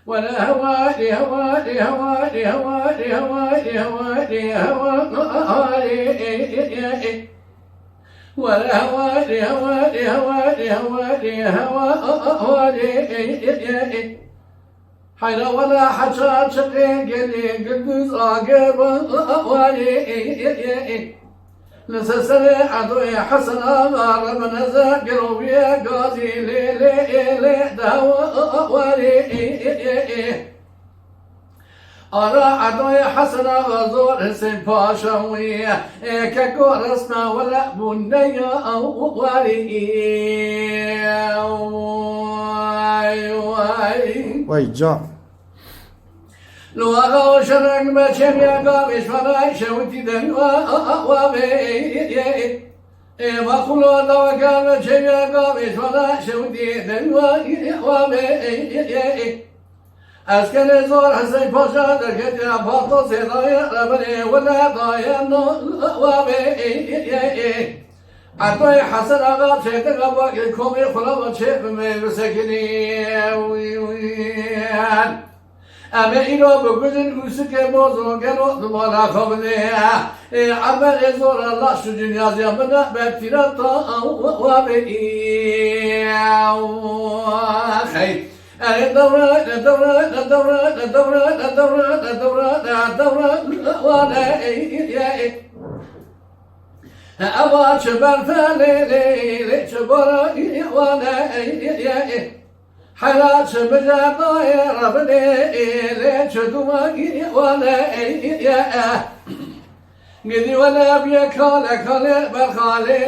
ولا هوى لهوى لهوى لهوى لهوى لهوى لهوى ولا هوى لهوى لهوى لهوى لهوى حين ولا حشا شقيق قدس آقر والي نسسل عدوي حسن أمار من ذاكر ويا قاضي لي دهوى والي أرى عدوي حسن غزور سين باشا ويا كقرصنا ولا بنيا والي وای جان لو أغاو شرق ما شم يا قامش فراي شوتي دن وامي ما خلو لو قام شم يا قامش فراي شوتي دن وامي أسكن زور حسين باشا دركت يا باطو سيرايا ربني ولا ضايا وامي عطاي حسن أغا شيطان أبا كومي خلابا شيء بمسكني أما إلو بقدن أسكي موزو كانوا دمالا خبني عمل إزور الله شو دنيا زيامنا بابتراتا وابئي خير الدورة وانا أبا شبر فليلي شبر وانا حيرات شبجا يا ربني شدوما وانا قدي ولا بيا كالا برخالي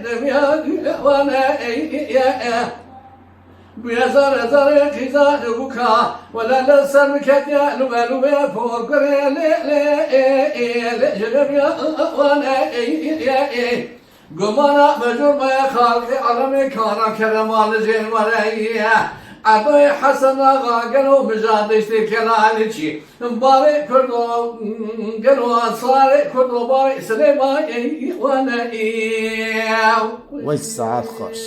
دميا وانا بيا زار خيزا نبوكا ولا لسان كتيا لبا فوقري جنبيا وانا قمانا مجور ما خالقي عالمي كانا كرمال زين ورأيها عطوي حسن آغا قنو مجادشتي كلاليشي باري كردو قنو أنصاري كردو باري سليما وانا وای ساعت خوش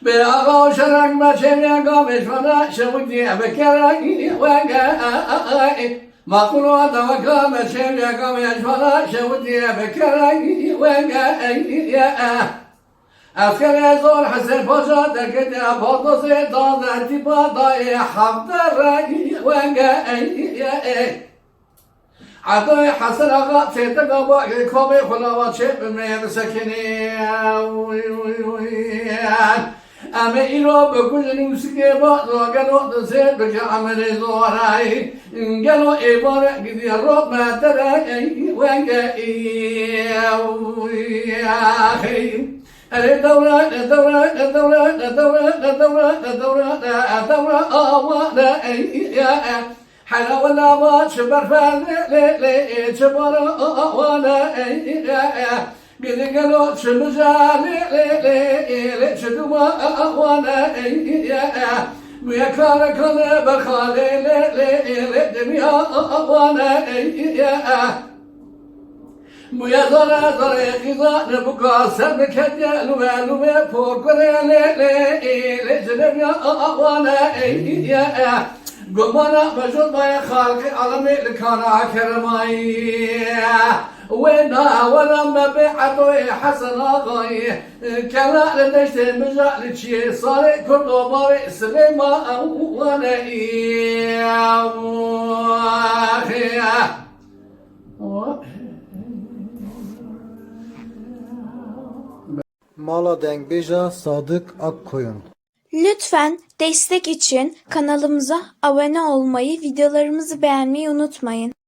بأغا شرق ما شميا قامش فنا شودي بكراني وقا ما قلوا دوكا ما شميا قامش فنا شودي بكراني وقا أفكر يزور حسن باشا دكت أباطو سيطان ارتبا داي حفظ الرأي وقا عطاي حسن أغا سيطان أبا كومي خلاوات شيء بمسكني أما إلو بكل نوسكي بعضو قالوا تسير بك عمل زوراي قالوا إيبار قدي الروب ما تراي وانقائي أخي الدورة حلا ولا ما شبر فالي شبر ولا قد قالوا شمجالي شدوما وانا ويا كان بخالي دميا وانا ويا زر خذا نبقى سبك لوي فوقري جنبيا وانا قمنا مجود ما خالقي عالمي لكانا كرماي وينا ولما بيعطوي حسن آغاي كلا لدشت مجال لشي صاري كردو باري سليما وانا Mala Dengbej'a Sadık Akkoyun. Lütfen destek için kanalımıza abone olmayı, videolarımızı beğenmeyi unutmayın.